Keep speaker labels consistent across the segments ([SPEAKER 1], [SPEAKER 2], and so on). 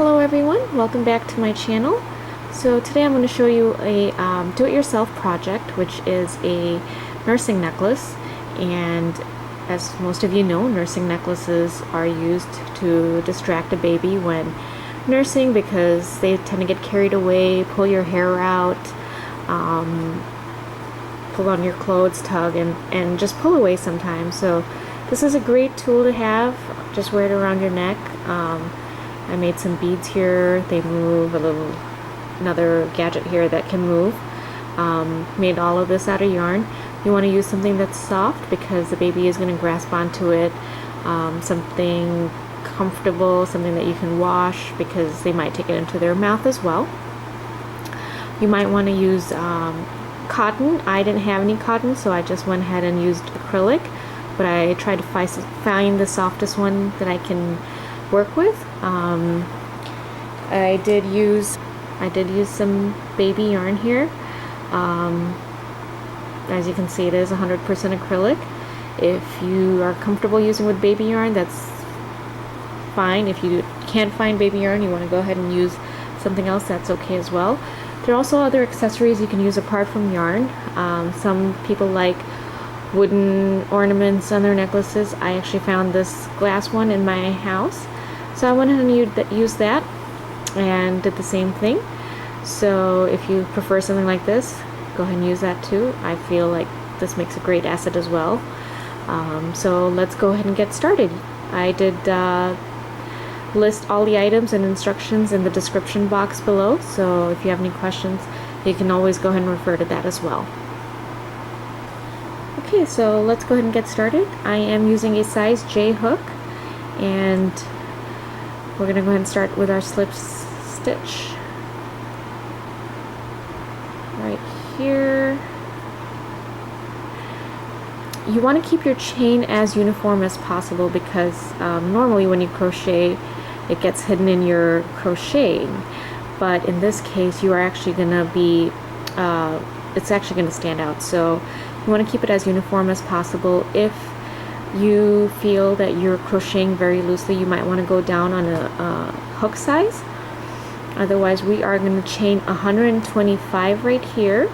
[SPEAKER 1] Hello everyone, welcome back to my channel. So today I'm going to show you a do-it-yourself project, which is a nursing necklace. And as most of you know, nursing necklaces are used to distract a baby when nursing because they tend to get carried away, pull your hair out, pull on your clothes, tug, and just pull away sometimes. So this is a great tool to have. Just wear it around your neck. I made some beads here. They move. Another gadget here that can move. Made all of this out of yarn. You want to use something that's soft because the baby is going to grasp onto it. Something comfortable, something that you can wash because they might take it into their mouth as well. You might want to use cotton. I didn't have any cotton, so I just went ahead and used acrylic, but I tried to find the softest one that I can work with. I did use some baby yarn here. As you can see, it is 100% acrylic. If you are comfortable using with baby yarn, that's fine. If you can't find baby yarn, you want to go ahead and use something else, that's okay as well. There are also other accessories you can use apart from yarn. Some people like wooden ornaments on their necklaces. I actually found this glass one in my house, so I went ahead and used that and did the same thing. So if you prefer something like this, go ahead and use that too. I feel like this makes a great asset as well. So let's go ahead and get started. I did list all the items and instructions in the description box below, so if you have any questions, you can always go ahead and refer to that as well. Okay, so let's go ahead and get started. I am using a size J hook, and we're going to go ahead and start with our slip stitch right here. You want to keep your chain as uniform as possible because normally when you crochet, it gets hidden in your crocheting, but in this case you are actually going to be it's actually going to stand out. So you want to keep it as uniform as possible. If you feel that you're crocheting very loosely, you might want to go down on a hook size. Otherwise, we are going to chain 125 right here,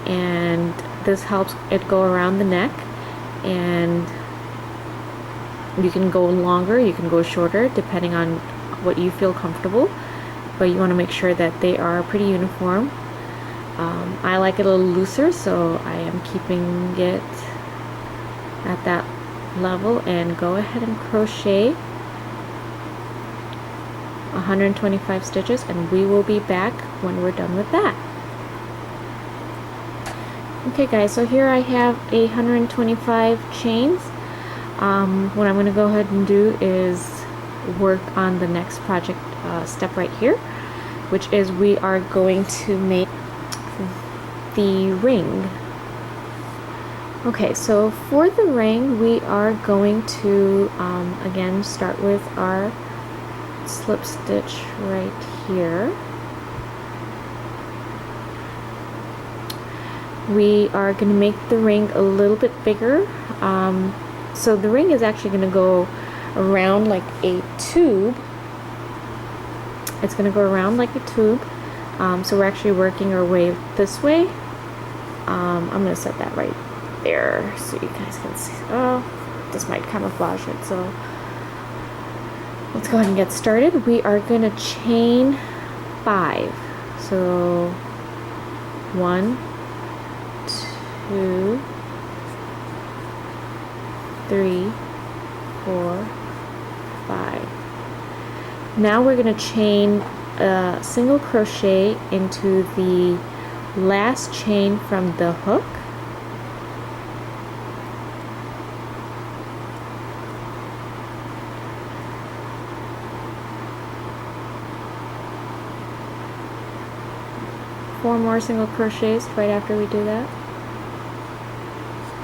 [SPEAKER 1] and this helps it go around the neck. And you can go longer, you can go shorter, depending on what you feel comfortable, but you want to make sure that they are pretty uniform. I like it a little looser, so I am keeping it at that level, and go ahead and crochet 125 stitches, and we will be back when we're done with that. Okay guys, so here I have 125 chains. What I'm going to go ahead and do is work on the next project step right here, which is we are going to make the ring. Okay, so for the ring we are going to again start with our slip stitch right here. We are going to make the ring a little bit bigger. So the ring is actually going to go around like a tube. It's going to go around like a tube. So we're actually working our way this way. I'm going to set that right there so you guys can see. Oh, this might camouflage it. So let's go ahead and get started. We are going to chain 5. So 1, 2, 3, 4, 5. Now we're going to chain a single crochet into the last chain from the hook. Four more single crochets right after we do that.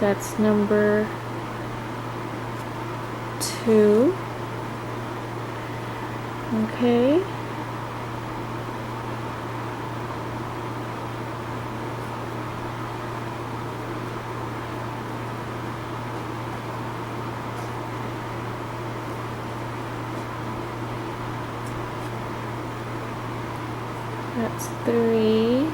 [SPEAKER 1] That's number 2. Okay. That's 3.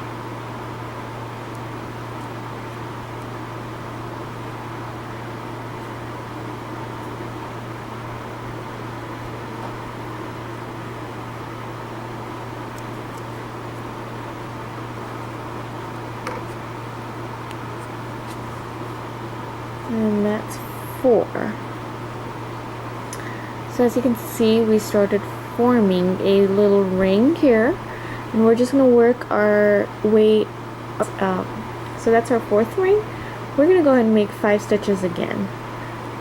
[SPEAKER 1] And that's 4. So as you can see, we started forming a little ring here, and we're just going to work our way up. So that's our 4th ring. We're going to go ahead and make 5 stitches again.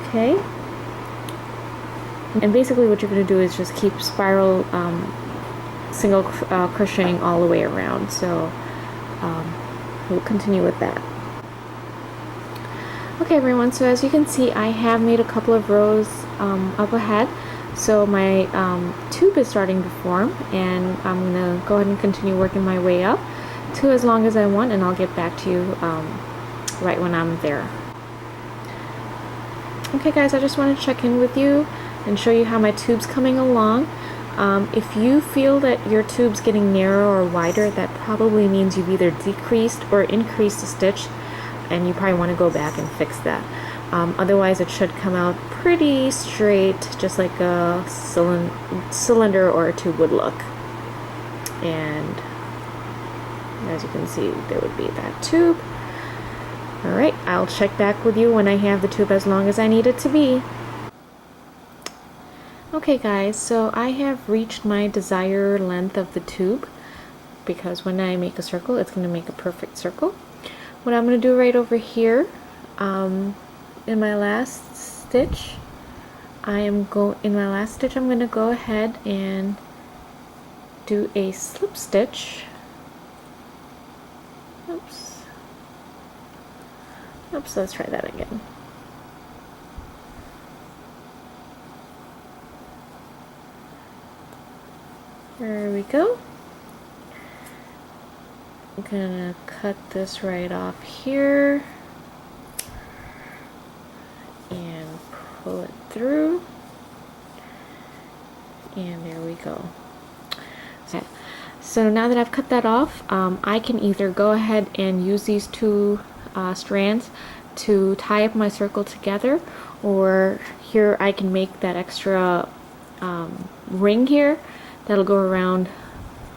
[SPEAKER 1] Okay? And basically what you're going to do is just keep spiral single crocheting all the way around. So we'll continue with that. Okay everyone, so as you can see, I have made a couple of rows up ahead. So my tube is starting to form, and I'm going to go ahead and continue working my way up to as long as I want, and I'll get back to you right when I'm there. Okay guys, I just want to check in with you and show you how my tube's coming along. If you feel that your tube's getting narrower or wider, that probably means you've either decreased or increased a stitch, and you probably want to go back and fix that. Otherwise it should come out pretty straight, just like a cylinder or a tube would look. And as you can see, there would be that tube. Alright, I'll check back with you when I have the tube as long as I need it to be. Okay guys, so I have reached my desired length of the tube, because when I make a circle, it's going to make a perfect circle. What I'm going to do right over here, in my last stitch, I'm going to go ahead and do a slip stitch. Oops, let's try that again. There we go. I'm gonna cut this right off here and pull it through, and there we go. Okay. So now that I've cut that off, I can either go ahead and use these 2 strands to tie up my circle together, or here I can make that extra ring here that'll go around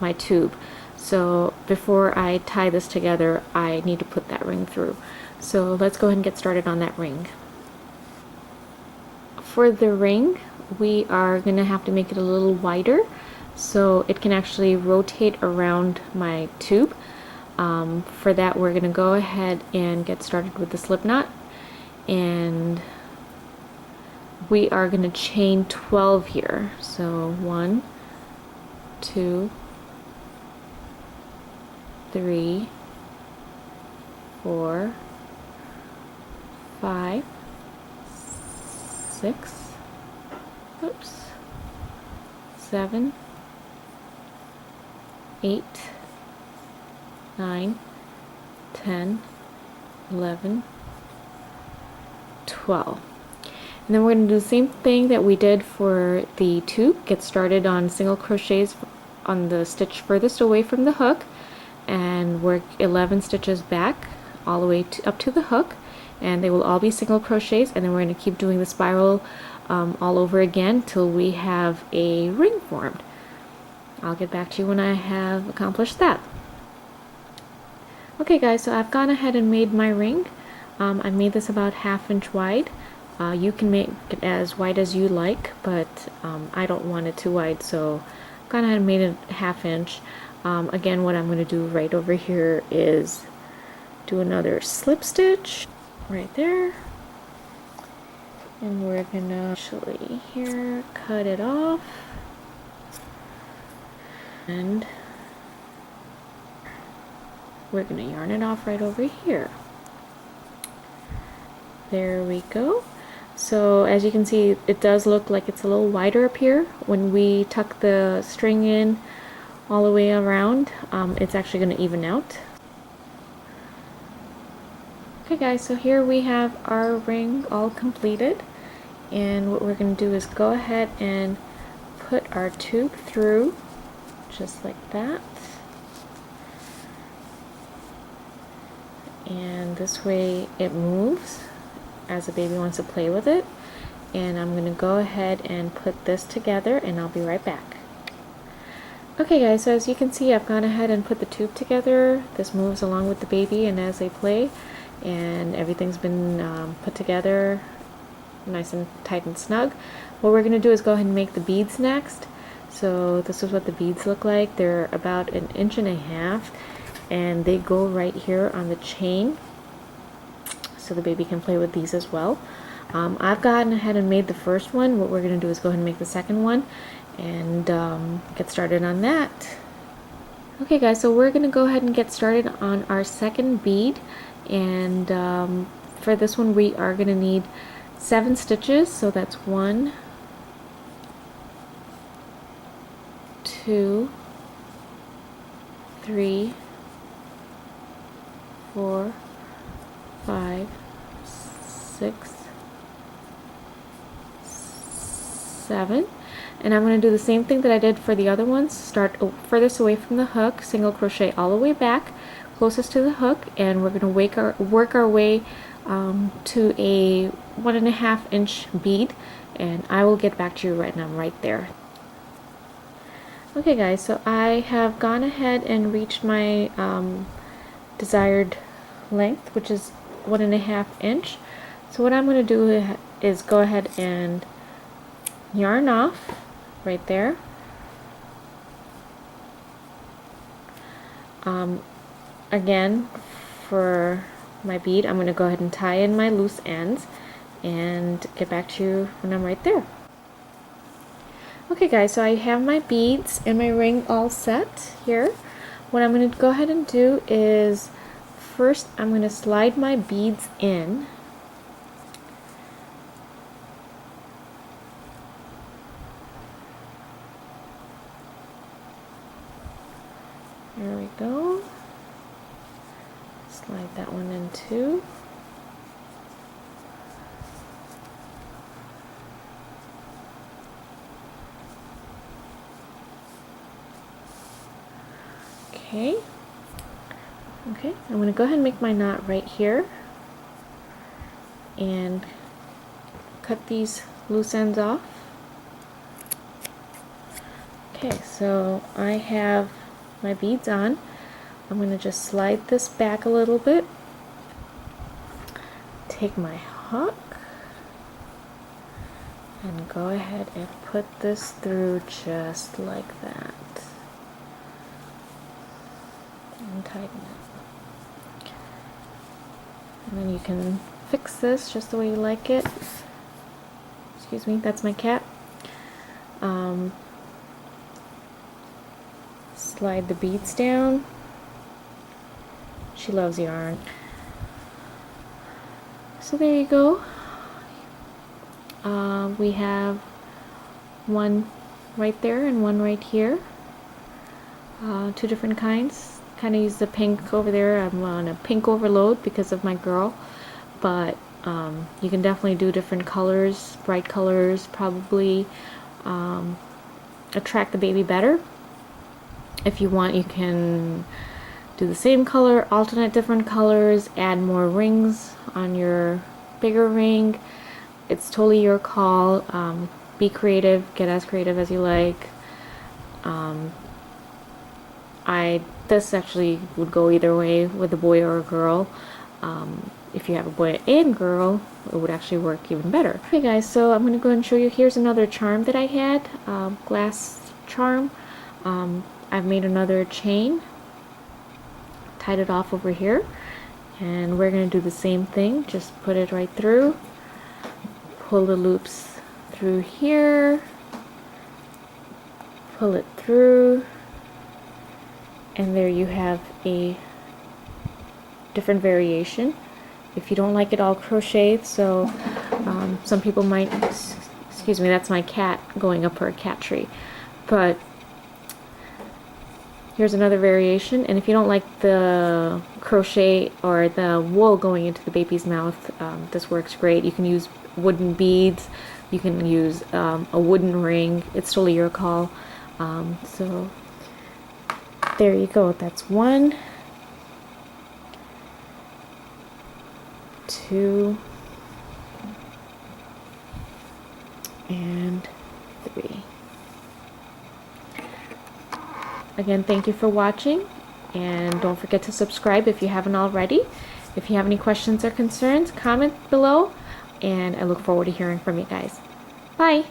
[SPEAKER 1] my tube. So before I tie this together, I need to put that ring through. So let's go ahead and get started on that ring. For the ring, we are going to have to make it a little wider so it can actually rotate around my tube. For that, we're going to go ahead and get started with the slip knot, and we are going to chain 12 here. So 1, 2, 3, 4, 5, 6, 7, 8, 9, 10, 11, 12. And then we're going to do the same thing that we did for the tube. Get started on single crochets on the stitch furthest away from the hook, and work 11 stitches back all the way up to the hook, and they will all be single crochets. And then we're going to keep doing the spiral all over again till we have a ring formed. I'll get back to you when I have accomplished that. Okay guys, so I've gone ahead and made my ring. I made this about 1/2 inch wide. You can make it as wide as you like, but I don't want it too wide, so I've gone ahead and made it 1/2 inch. Again, what I'm going to do right over here is do another slip stitch right there, and we're going to actually here cut it off, and we're going to yarn it off right over here. There we go. So as you can see, it does look like it's a little wider up here. When we tuck the string in all the way around, it's actually going to even out. Okay guys, so here we have our ring all completed, and what we're going to do is go ahead and put our tube through just like that. and this way it moves as the baby wants to play with it. And I'm going to go ahead and put this together, and I'll be right back. Okay guys, so as you can see, I've gone ahead and put the tube together. This moves along with the baby and as they play, and everything's been put together nice and tight and snug. What we're going to do is go ahead and make the beads next. So this is what the beads look like. They're about 1.5 inches, and they go right here on the chain, so the baby can play with these as well. I've gotten ahead and made the first one. What we're going to do is go ahead and make the second one and get started on that. Okay guys, so we're going to go ahead and get started on our second bead, and for this one we are going to need 7 stitches. So that's 1, 2, 3, 4, 5, 6, 7, and I'm going to do the same thing that I did for the other ones. Start furthest away from the hook, single crochet all the way back closest to the hook, and we're going to work our way to a 1.5 inch bead, and I will get back to you right now. I'm right there. Okay guys, so I have gone ahead and reached my desired length, which is 1.5 inch. So what I'm going to do is go ahead and yarn off right there. Again, for my bead, I'm going to go ahead and tie in my loose ends and get back to you when I'm right there. Okay guys, so I have my beads and my ring all set here. What I'm going to go ahead and do is first I'm going to slide my beads in. There we go. Slide that one in too. Okay. Okay, I'm going to go ahead and make my knot right here and cut these loose ends off. Okay, so I have my beads on. I'm going to just slide this back a little bit, take my hook, and go ahead and put this through just like that. And tighten it. And then you can fix this just the way you like it. Excuse me, that's my cat. Slide the beads down. She loves yarn. So there you go. We have one right there and one right here. 2 different kinds. Kind of use the pink over there. I'm on a pink overload because of my girl, but you can definitely do different colors, bright colors, probably attract the baby better. If you want, you can do the same color, alternate different colors, add more rings on your bigger ring. It's totally your call. Be creative, get as creative as you like. This actually would go either way with a boy or a girl. If you have a boy and girl, it would actually work even better. Okay guys, so I'm going to go and show you. Here's another charm that I had, glass charm. I've made another chain, tied it off over here, and we're going to do the same thing. Just put it right through, pull the loops through here, pull it through, and there you have a different variation. If you don't like it all crocheted, so some people might, excuse me, that's my cat going up her cat tree, but here's another variation. And if you don't like the crochet or the wool going into the baby's mouth, this works great. You can use wooden beads, you can use a wooden ring. It's totally your call. So there you go. That's one. 2 and 3. Again, thank you for watching, and don't forget to subscribe if you haven't already. If you have any questions or concerns, comment below, and I look forward to hearing from you guys. Bye!